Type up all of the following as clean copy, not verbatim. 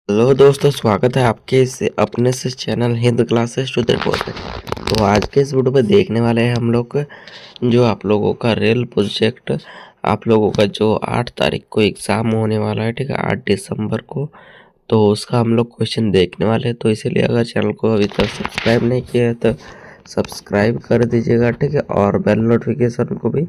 Hello दोस्तों, स्वागत है आपके इस अपने से channel Hind classes to the course में। तो आज के इस वीडियो पे देखने वाले हैं हम लोग जो आप लोगों का रेल प्रोजेक्ट। आप लोगों का जो 8 तारीख को एग्ज़ाम होने वाला है, ठीक है, 8 दिसंबर को। तो उसका हम लोग क्वेश्चन देखने वाले हैं। तो इसीलिए अगर चैनल को अभी तक सब्सक्राइब नहीं किया है तो सब्सक्राइब कर दीजिएगा, ठीक है, और बेल नोटिफिकेशन को भी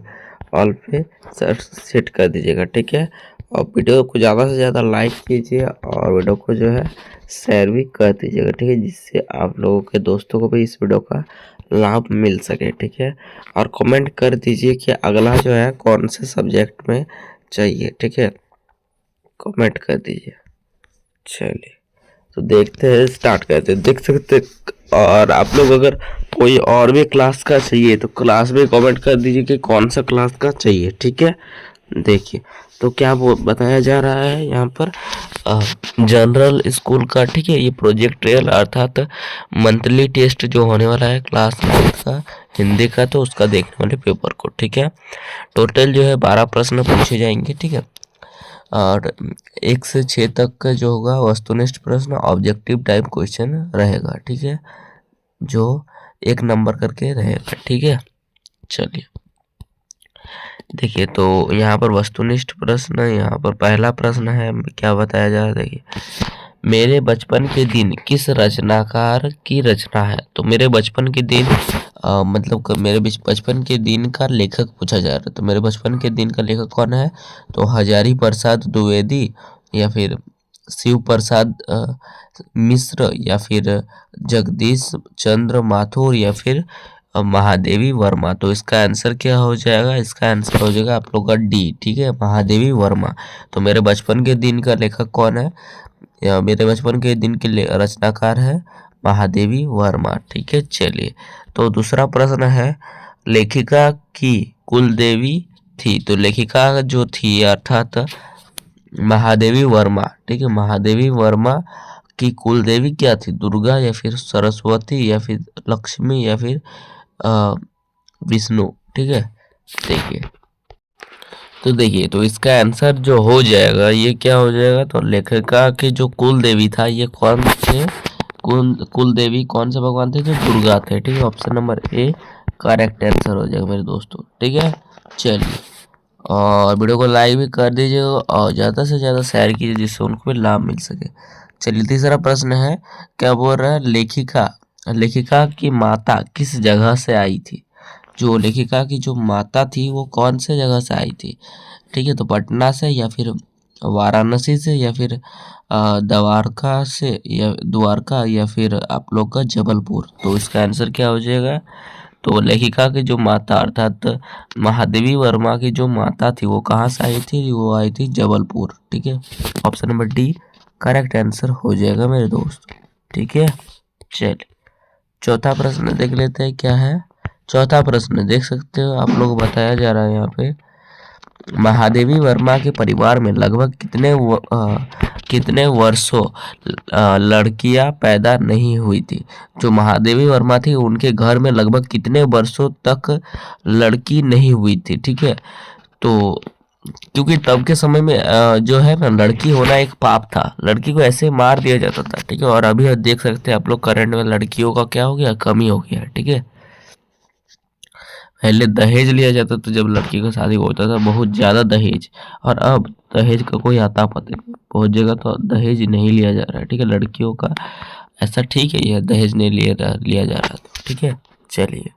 ऑल पे सेट कर दीजिएगा, ठीक है। और वीडियो को ज़्यादा से ज़्यादा लाइक कीजिए और वीडियो को जो है शेयर भी कर दीजिएगा, ठीक है, जिससे आप लोगों के दोस्तों को भी इस वीडियो का लाभ मिल सके, ठीक है। और कमेंट कर दीजिए कि अगला जो है कौन से सब्जेक्ट में चाहिए, ठीक है, कमेंट कर दीजिए। चलिए, तो देखते हैं, स्टार्ट करते हैं। देख सकते हैं। और आप लोग अगर कोई और भी क्लास का चाहिए तो क्लास में कमेंट कर दीजिए कि कौन सा क्लास का चाहिए, ठीक है। देखिए, तो क्या वो बताया जा रहा है यहाँ पर जनरल स्कूल का, ठीक है, ये प्रोजेक्ट रियल अर्थात मंथली टेस्ट जो होने वाला है क्लास 9 का हिंदी का, तो उसका देखने वाले पेपर को, ठीक है। टोटल जो है 12 प्रश्न पूछे जाएंगे, ठीक है। और 1 से 6 तक का जो होगा वस्तुनिष्ठ प्रश्न ऑब्जेक्टिव टाइप क्वेश्चन रहेगा, ठीक है, जो 1 नंबर करके रहेगा, ठीक है। चलिए, देखिए, तो यहाँ पर वस्तुनिष्ठ प्रश्न, यहाँ पर पहला प्रश्न है, क्या बताया जा रहा है, देखिए, मेरे बचपन के दिन किस रचनाकार की रचना है। तो मेरे बचपन के दिन मतलब मेरे बचपन के दिन का लेखक पूछा जा रहा है। तो मेरे बचपन के दिन का लेखक कौन है? तो हजारी प्रसाद द्विवेदी, या फिर शिव प्रसाद मिश्र, या फिर जगदीश चंद्र माथुर, या फिर महादेवी वर्मा। तो इसका आंसर क्या हो जाएगा? इसका आंसर हो जाएगा आप लोग का डी, ठीक है, महादेवी वर्मा। तो मेरे बचपन के दिन का लेखक कौन है, या मेरे बचपन के दिन के रचनाकार है महादेवी वर्मा, ठीक है। चलिए, तो दूसरा प्रश्न है, लेखिका की कुल देवी थी। तो लेखिका जो थी अर्थात महादेवी वर्मा, ठीक है, महादेवी वर्मा की कुल देवी क्या थी? दुर्गा, या फिर सरस्वती, या फिर लक्ष्मी, या फिर विष्णु, ठीक है। देखिए, तो देखिए, तो इसका आंसर जो हो जाएगा ये क्या हो जाएगा? तो लेखिका के जो कुल देवी था ये कौन थे? कुल देवी कौन से भगवान थे? जो दुर्गा थे, ठीक है। Option number A correct answer हो जाएगा मेरे दोस्तों, ठीक है। चलिए, और वीडियो को लाइक भी कर दीजिए और ज़्यादा से ज़्यादा शेयर कीजिए जिससे उनको भी लाभ मिल सके। चलिए, तीसरा प्रश्न है, क्या बोल रहा है, लेखिका लेखिका की माता किस जगह से आई थी। जो लेखिका की जो माता थी वो कौन से जगह से आई थी, ठीक है। तो पटना से, या फिर वाराणसी से, या फिर द्वारका से, या द्वारका, या फिर आप लोग का जबलपुर। तो इसका आंसर क्या हो जाएगा? तो लेखिका की जो माता अर्थात महादेवी वर्मा की जो माता थी वो कहाँ से आई थी? वो आई थी जबलपुर, ठीक है। Option number D correct answer हो जाएगा मेरे दोस्त, ठीक है। चलिए, चौथा प्रश्न देख लेते हैं क्या है। चौथा प्रश्न देख सकते हो आप लोग, बताया जा रहा है यहाँ पे, महादेवी वर्मा के परिवार में लगभग कितने वर्षों लड़कियां पैदा नहीं हुई थी। जो महादेवी वर्मा थी उनके घर में लगभग कितने वर्षों तक लड़की नहीं हुई थी, ठीक है। तो क्योंकि तब के समय में जो है ना, लड़की होना एक पाप था, लड़की को ऐसे मार दिया जाता था, ठीक है। और अभी देख सकते हैं आप लोग, करंट में लड़कियों का क्या हो गया, कमी हो गया है, ठीक है। पहले दहेज लिया जाता था जब लड़की का शादी होता था, बहुत ज़्यादा दहेज। और अब दहेज का कोई आता पता नहीं, बहुत जगह तो दहेज नहीं लिया जा रहा है, ठीक है, लड़कियों का। ऐसा ठीक है, यह दहेज नहीं लिया जा रहा था, ठीक है। चलिए,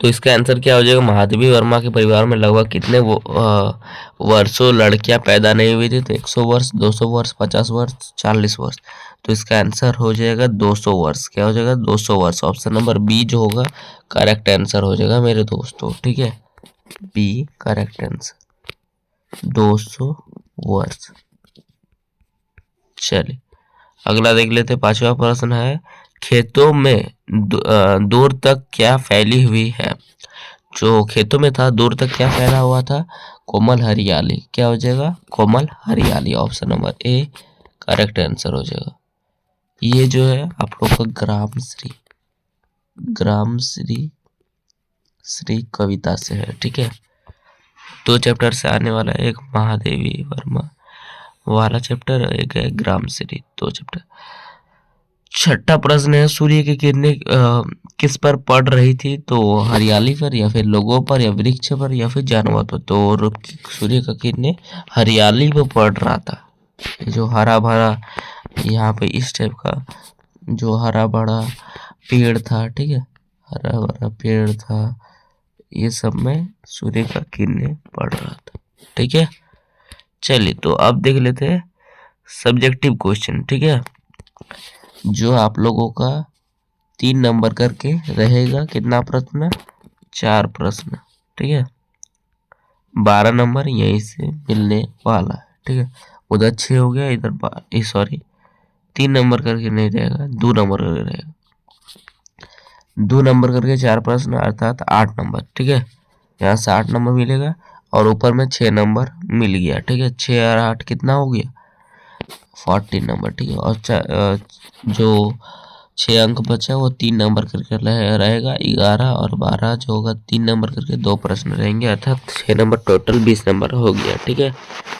तो इसका आंसर क्या हो जाएगा? महादेवी वर्मा के परिवार में लगभग कितने वर्षों लड़कियां पैदा नहीं हुई थी। तो 100 वर्ष, 200 वर्ष, 50 वर्ष, 40 वर्ष। तो इसका आंसर हो जाएगा 200 वर्ष। क्या हो जाएगा? 200 वर्ष। ऑप्शन नंबर बी जो होगा करेक्ट आंसर हो जाएगा मेरे दोस्तों, ठीक है, बी करेक्ट आंसर, 200 वर्ष। चलिए, अगला देख लेते, पांचवा प्रश्न है, खेतों में दूर तक क्या फैली हुई है। जो खेतों में था दूर तक क्या फैला हुआ था? कोमल हरियाली। क्या हो जाएगा? कोमल हरियाली। Option number A correct answer हो जाएगा। ये जो है आप लोग का ग्राम श्री कविता से है, ठीक है। 2 चैप्टर से आने वाला है, एक महादेवी वर्मा वाला चैप्टर, एक है ग्राम श्री, 2 चैप्टर। छठा प्रश्न है, सूर्य की किरणें किस पर पड़ रही थी? तो हरियाली पर, या फिर लोगों पर, या वृक्ष पर, या फिर जानवर पर। तो सूर्य का किरणें हरियाली पर पड़ रहा था। जो हरा भरा यहाँ पे इस टाइप का जो हरा भरा पेड़ था, ठीक है, हरा भरा पेड़ था, ये सब में सूर्य का किरणें पड़ रहा था। ठीक है, चलिए तो अब देख लेते हैं सब्जेक्टिव क्वेश्चन। ठीक है, जो आप लोगों का 3 नंबर करके रहेगा। कितना प्रश्न? 4 प्रश्न। ठीक है, 12 नंबर यहीं से मिलने वाला है। ठीक है, उधर 6 हो गया, इधर सॉरी 3 नंबर करके नहीं रहेगा, 2 नंबर करके रहेगा। 2 नंबर करके 4 प्रश्न अर्थात 8 नंबर। ठीक है, यहाँ से 8 नंबर मिलेगा और ऊपर में 6 नंबर मिल गया। ठीक है, 6 और 8 कितना हो गया? 40 नंबर। ठीक है, और जो 6 अंक बचा वो 3 नंबर करके रहेगा। 11 और 12 जो होगा 3 नंबर करके 2 प्रश्न रहेंगे, अर्थात 6 नंबर टोटल 20 नंबर हो गया। ठीक है,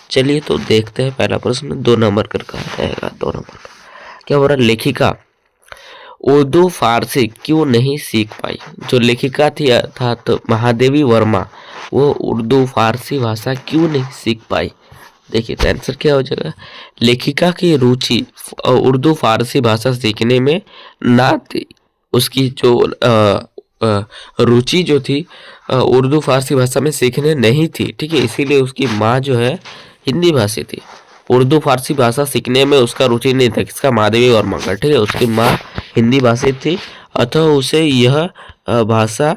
चलिए तो देखते हैं पहला प्रश्न 2 नंबर करके रहेगा। 2 नंबर का क्या हो रहा? लेखिका उर्दू फारसी क्यों नहीं सीख पाई? जो लेखिका थी अर्थात महादेवी वर्मा, वो उर्दू फारसी भाषा क्यों नहीं सीख पाई? देखिए तो आंसर क्या हो जाएगा? लेखिका की रुचि उर्दू फारसी भाषा सीखने में ना थी। उसकी जो रुचि जो थी उर्दू फारसी भाषा में सीखने नहीं थी। ठीक है, इसीलिए उसकी माँ जो है हिंदी भाषी थी। उर्दू फारसी भाषा सीखने में उसका रुचि नहीं था, किसका? महादेवी वर्मा का। ठीक है, उसकी माँ हिंदी भाषी थी, अतः उसे यह भाषा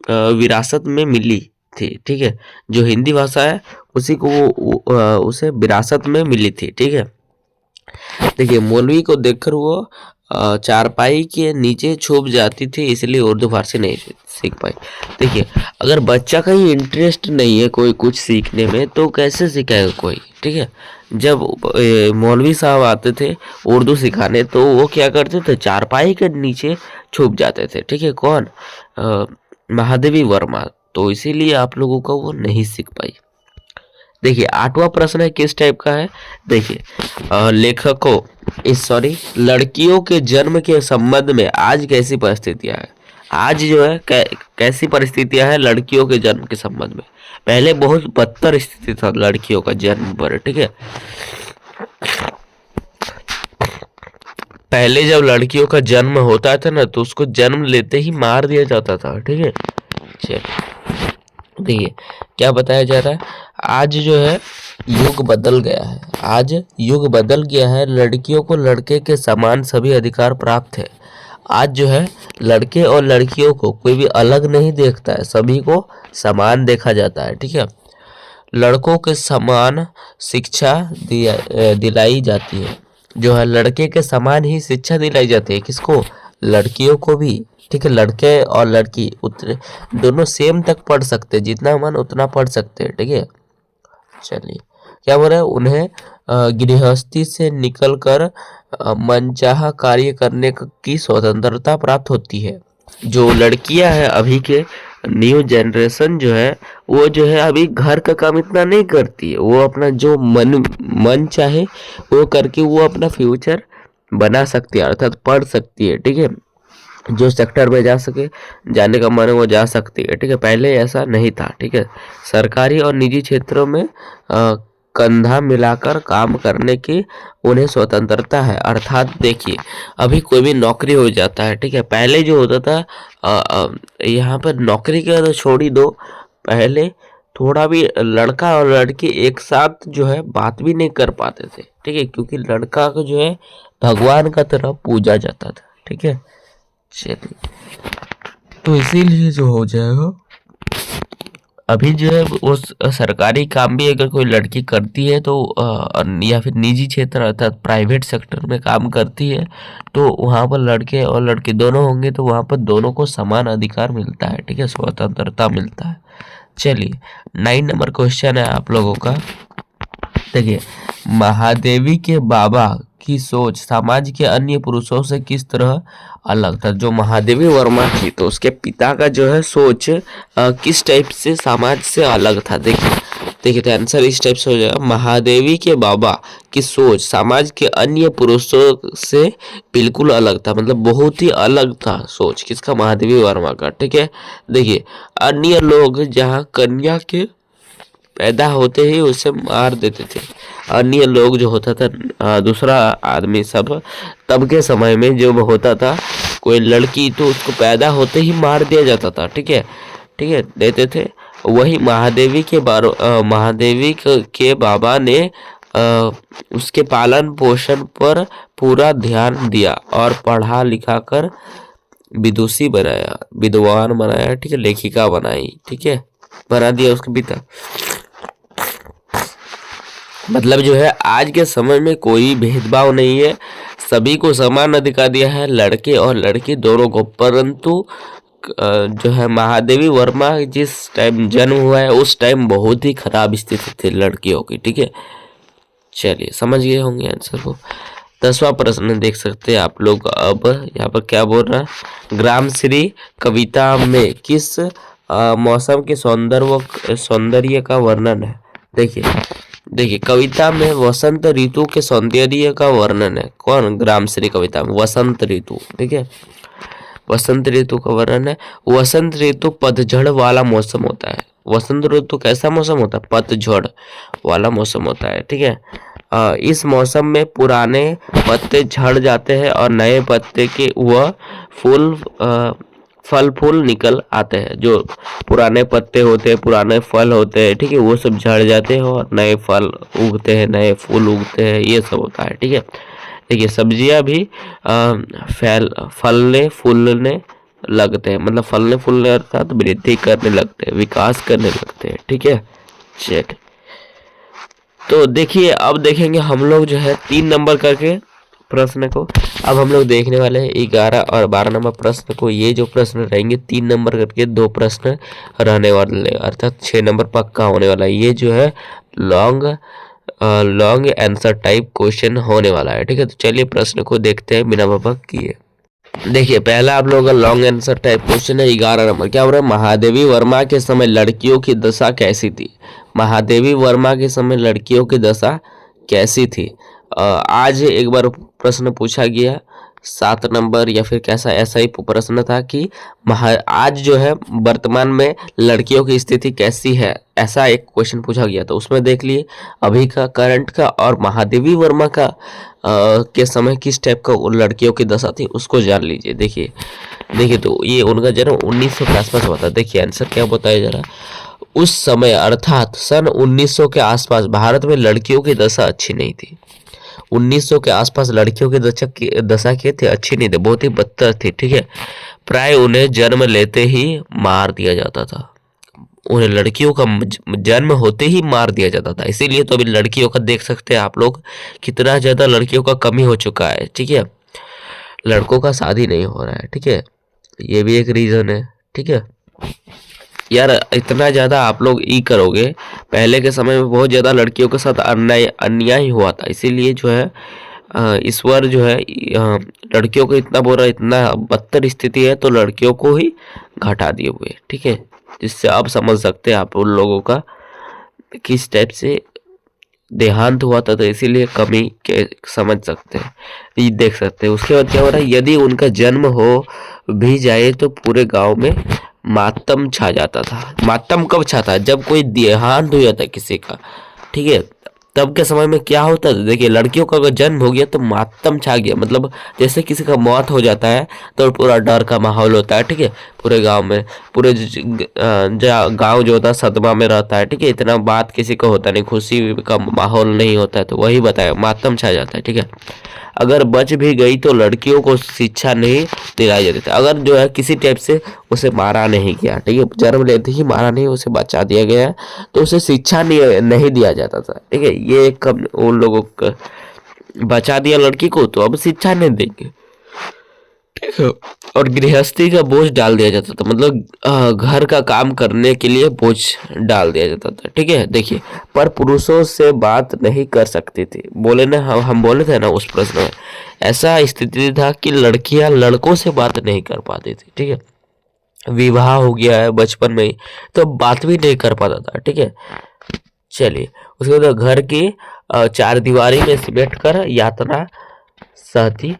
विरासत में मिली थी। ठीक है, जो हिंदी भाषा है उसी को उसे विरासत में मिली थी। ठीक है, देखिए मौलवी को देखकर वो चारपाई के नीचे छुप जाती थी, इसलिए उर्दू फारसी नहीं सीख पाई। देखिए अगर बच्चा का ही इंटरेस्ट नहीं है कोई कुछ सीखने में तो कैसे सिखाएगा कोई? ठीक है, जब मौलवी साहब आते थे उर्दू सिखाने तो वो क्या करते थे? चारपाई के नीचे छुप जाते थे। ठीक है, कौन? महादेवी वर्मा। तो इसीलिए आप लोगों का वो नहीं सीख पाई। देखिए 8वां प्रश्न है, किस टाइप का है? देखिए लेखकों सॉरी लड़कियों के जन्म के संबंध में आज कैसी परिस्थितियां है? आज जो है कैसी परिस्थितियां है लड़कियों के जन्म के संबंध में? पहले बहुत बदतर स्थिति था लड़कियों का जन्म पर। ठीक है, पहले जब लड़कियों का जन्म होता था ना तो उसको जन्म लेते ही मार दिया जाता था। ठीक है, चलिए देखिए क्या बताया जा रहा है? आज जो है युग बदल गया है। आज युग बदल गया है, लड़कियों को लड़के के समान सभी अधिकार प्राप्त है। आज जो है लड़के और लड़कियों को कोई भी अलग नहीं देखता है, सभी को समान देखा जाता है। ठीक है, लड़कों के समान शिक्षा दिलाई जाती है। जो है लड़के के समान ही शिक्षा दिलाई जाती है। किसको? लड़कियों को भी। ठीक है, लड़के और लड़की उतने दोनों सेम तक पढ़ सकते हैं, जितना मन उतना पढ़ सकते हैं। ठीक है, चलिए क्या बोल रहे हैं? उन्हें गृहस्थी से निकलकर मनचाहा कार्य करने की स्वतंत्रता प्राप्त होती है। जो लड़कियां हैं अभी के न्यू जनरेशन जो है वो जो है अभी घर का काम इतना नहीं करती है, वो अपना जो मन चाहे वो करके वो अपना फ्यूचर बना सकती है, अर्थात पढ़ सकती है। ठीक है, जो सेक्टर में जा सके जाने का मन है वो जा सकती है। ठीक है, पहले ऐसा नहीं था। ठीक है, सरकारी और निजी क्षेत्रों में कंधा मिलाकर काम करने की उन्हें स्वतंत्रता है। अर्थात देखिए अभी कोई भी नौकरी हो जाता है। ठीक है, पहले जो होता था यहाँ पर नौकरी का तो छोड़ ही दो, पहले थोड़ा भी लड़का और लड़की एक साथ जो है बात भी नहीं कर पाते थे। ठीक है, क्योंकि लड़का को जो है भगवान का तरह पूजा जाता था। ठीक है, चलिए तो इसीलिए जो हो जाएगा अभी जो है वो सरकारी काम भी अगर कोई लड़की करती है तो या फिर निजी क्षेत्र अर्थात प्राइवेट सेक्टर में काम करती है तो वहाँ पर लड़के और लड़की दोनों होंगे तो वहाँ पर दोनों को समान अधिकार मिलता है। ठीक है, स्वतंत्रता मिलता है। चलिए 9 नंबर क्वेश्चन है आप लोगों का। देखिए महादेवी के बाबा की सोच समाज के अन्य पुरुषों से किस तरह अलग था? जो महादेवी वर्मा थी तो उसके पिता का जो है सोच किस टाइप से समाज से अलग था? देखिए देखिए तो आंसर इस टाइप से हो जाएगा, महादेवी के बाबा की सोच समाज के अन्य पुरुषों से बिल्कुल अलग था, मतलब बहुत ही अलग था सोच किसका, महादेवी वर्मा का। ठीक है, देखिए अन्य लोग जहाँ कन्या के पैदा होते ही उसे मार देते थे, अन्य लोग जो होता था दूसरा आदमी सब, तब के समय में जो होता था कोई लड़की तो उसको पैदा होते ही मार दिया जाता था। ठीक है, ठीक है, देते थे। वही महादेवी के बाबा ने उसके पालन पोषण पर पूरा ध्यान दिया और पढ़ा लिखा कर विदुषी बनाया, विद्वान बनाया। ठीक है, लेखिका बनाई। ठीक है, बना दिया उसके पिता। मतलब जो है आज के समय में कोई भेदभाव नहीं है, सभी को समान अधिकार दिया है, लड़के और लड़की दोनों को। परंतु जो है महादेवी वर्मा जिस टाइम जन्म हुआ है उस टाइम बहुत ही खराब स्थिति थी लड़कियों की। ठीक है, चलिए समझ गए होंगे आंसर को। 10वां प्रश्न देख सकते हैं आप लोग। अब यहाँ पर क्या बोल रहा है, ग्राम श्री कविता में किस मौसम के सौंदर्य का वर्णन है। देखिए देखिए कविता में वसंत ऋतु के सौंदर्य का वर्णन है। कौन, ग्राम श्री कविता में वसंत ऋतु। ठीक है, वसंत ऋतु का वर्णन है। वसंत ऋतु पतझड़ वाला मौसम होता है। वसंत ऋतु कैसा मौसम होता है, पतझड़ वाला मौसम होता है। ठीक है, इस मौसम में पुराने पत्ते झड़ जाते हैं और नए पत्ते के वह फल फूल निकल आते हैं। जो पुराने पत्ते होते हैं, पुराने फल होते हैं, ठीक है, वो सब झड़ जाते हैं और नए फल उगते हैं, नए फूल उगते हैं, ये सब होता है। ठीक है, देखिए सब्जियां भी फलने फूलने लगते हैं, मतलब फलने फूलने अर्थात वृद्धि करने लगते हैं, विकास करने लगते हैं। ठीक है, चलिए तो देखिए अब देखेंगे हम लोग जो है 3 नंबर करके प्रश्न को। अब हम लोग देखने वाले हैं 11 और 12 नंबर प्रश्न को। ये जो प्रश्न रहेंगे 3 नंबर करके 2 प्रश्न रहने वाले, अर्थात 6 नंबर पक्का होने वाला है। ये जो है लॉन्ग आंसर टाइप क्वेश्चन होने वाला है। ठीक है, तो चलिए प्रश्न को देखते हैं बिना बबक किए। देखिए पहला आप लोगों का लॉन्ग आंसर टाइप क्वेश्चन है 11 नंबर। क्या हो रहा है, महादेवी वर्मा के समय लड़कियों की दशा कैसी थी। महादेवी वर्मा के समय लड़कियों की दशा कैसी थी। आज एक बार प्रश्न पूछा गया 7 नंबर या फिर कैसा, ऐसा ही प्रश्न था कि आज जो है वर्तमान में लड़कियों की स्थिति कैसी है, ऐसा एक क्वेश्चन पूछा गया। तो उसमें देख लिए अभी का, करंट का और महादेवी वर्मा का के समय किस टाइप का लड़कियों की दशा थी उसको जान लीजिए। देखिए देखिए तो ये उनका जन्म 1900 के आसपास हुआ था। देखिए आंसर क्या बताया जा रहा है, उस समय अर्थात सन 1900 के आसपास भारत में लड़कियों की दशा अच्छी नहीं थी। 1900 के आसपास लड़कियों की दशा के थे, अच्छी नहीं थी, बहुत ही बदतर थी। ठीक है, प्राय उन्हें जन्म लेते ही मार दिया जाता था, उन्हें लड़कियों का जन्म होते ही मार दिया जाता था। इसीलिए तो अभी लड़कियों का देख सकते हैं आप लोग कितना ज्यादा लड़कियों का कमी हो चुका है। ठीक है, लड़कों का शादी नहीं हो रहा है। ठीक है, ये भी एक रीजन है। ठीक है यार, इतना ज्यादा आप लोग ई करोगे, पहले के समय में बहुत ज्यादा लड़कियों के साथ अन्याय हुआ था, इसीलिए जो है इस बार जो है लड़कियों को इतना बुरा, इतना बदतर स्थिति है तो लड़कियों को ही घटा दिए हुए। ठीक है, जिससे आप समझ सकते हैं आप उन लोगों का किस टाइप से देहांत हुआ था, तो इसीलिए कमी के समझ सकते हैं, ये देख सकते हैं। उसके बाद क्या हो रहा है, यदि उनका जन्म हो भी जाए तो पूरे गांव में मातम छा जाता था। मातम कब छाता, जब कोई देहांत हो जाता है किसी का। ठीक है, तब के समय में क्या होता है, देखिए लड़कियों का अगर जन्म हो गया तो मातम छा गया, मतलब जैसे किसी का मौत हो जाता है तो पूरा डर का माहौल होता है। ठीक है, पूरे गांव में, पूरे गांव जो होता है सदमा में रहता है। ठीक है, इतना बात किसी को होता नहीं, खुशी का माहौल नहीं होता है, तो वही बताया मातम छा जाता है। ठीक है, अगर बच भी गई तो लड़कियों को शिक्षा नहीं दिलाई जाती थी, अगर जो है किसी टाइप से उसे मारा नहीं गया। ठीक है, जन्म लेते ही मारा नहीं, उसे बचा दिया गया तो उसे शिक्षा नहीं दिया जाता था। ठीक है, ये कब उन लोगों का बचा दिया लड़की को तो अब शिक्षा नहीं देंगे। ठीक है, और गृहस्थी का बोझ डाल दिया जाता था, मतलब घर का काम करने के लिए बोझ डाल दिया जाता था। ठीक है, देखिए पर पुरुषों से बात नहीं कर सकती थी, बोले ना, हम बोले थे ना उस प्रश्न में, ऐसा स्थिति था कि लड़कियां लड़कों से बात नहीं कर पाती थी। ठीक है, विवाह हो गया है बचपन में ही तो बात भी नहीं कर पाता था। ठीक है, चलिए, उसके बाद घर की चार दीवारी में सिमट कर यातना सहती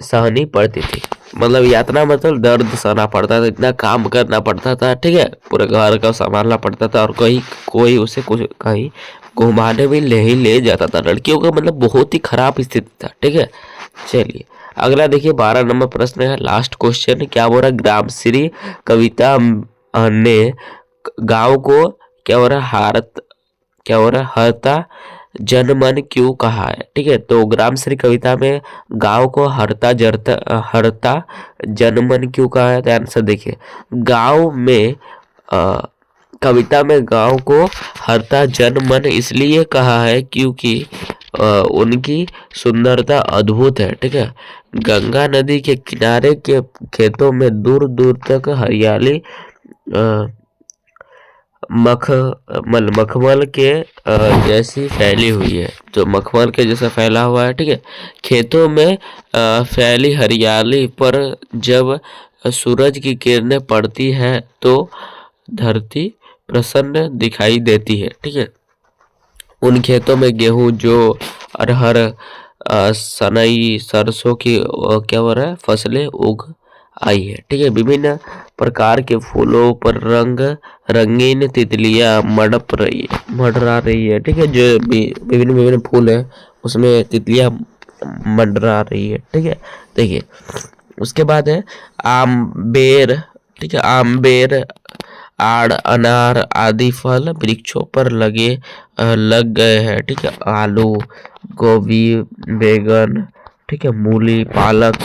सहनी पड़ती थी। मतलब यातना मतलब दर्द सहना पड़ता था, इतना काम करना पड़ता था, ठीक है, पूरे घर का संभालना पड़ता था, और कहीं कोई उसे कुछ कहीं घुमाने भी ले ही ले जाता था। लड़कियों का मतलब बहुत ही खराब स्थिति था, ठीक है। चलिए अगला देखिए, 12 नंबर प्रश्न है, लास्ट क्वेश्चन। क्या बोल रहा है, ग्रामश्री कविता ने गांव को क्या हो रहा हारत क्या हो रहा है हरता जनमन क्यों कहा है, ठीक है। तो ग्रामश्री कविता में गांव को हरता जनमन क्यों कहा है, तो आंसर देखिए, गांव में कविता में गांव को हरता जनमन इसलिए कहा है क्योंकि उनकी सुंदरता अद्भुत है, ठीक है। गंगा नदी के किनारे के खेतों में दूर दूर तक हरियाली मखमल के जैसी फैली हुई है, जो मखमल के जैसा फैला हुआ है, ठीक है। खेतों में फैली हरियाली पर जब सूरज की किरणें पड़ती है तो धरती प्रसन्न दिखाई देती है, ठीक है। उन खेतों में गेहूं, जौ, अरहर, सनई, सरसों की क्या हो रहा है फसलें उग आई है, ठीक है। विभिन्न प्रकार के फूलों पर रंगीन तितलियां मंडरा रही है, ठीक है। जो विभिन्न विभिन्न फूल है उसमें तितलियां मंडरा रही है, ठीक है। देखिए उसके बाद है आम बेर, ठीक है, आम बेर आड़ अनार आदि फल वृक्षों पर लग गए हैं, ठीक है। आलू, गोभी, बैगन, ठीक है, मूली, पालक,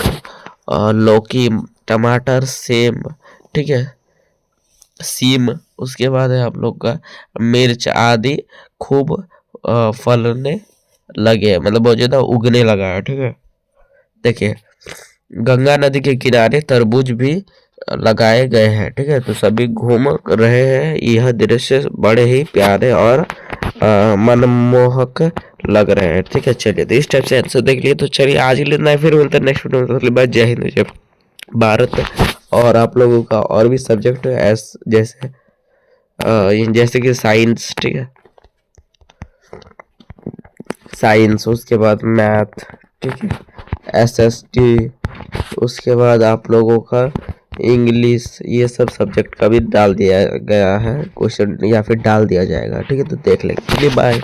लौकी, टमाटर, सेम, ठीक है, सीम, उसके बाद है आप लोग का मिर्च आदि खूब फलने लगे हैं, मतलब बहुत ज्यादा उगने लगा है, ठीक है। देखिए गंगा नदी के किनारे तरबूज भी लगाए गए हैं, ठीक है। तो सभी घूम रहे हैं, यह दृश्य बड़े ही प्यारे और मनमोहक लग रहे हैं, ठीक है। चलिए तो इस टाइप से आंसर देख लिए। तो चलिए आज के लिए इतना ही, फिर मिलते हैं नेक्स्ट वीडियो में। बाय, जय हिंद, जय भारत। और आप लोगों का और भी सब्जेक्ट जैसे कि साइंस, ठीक है, साइंस, उसके बाद मैथ, ठीक है, SST, उसके बाद आप लोगों का इंग्लिश, ये सब सब्जेक्ट का भी डाल दिया गया है क्वेश्चन, या फिर डाल दिया जाएगा, ठीक है। तो देख लेंगे। बाय।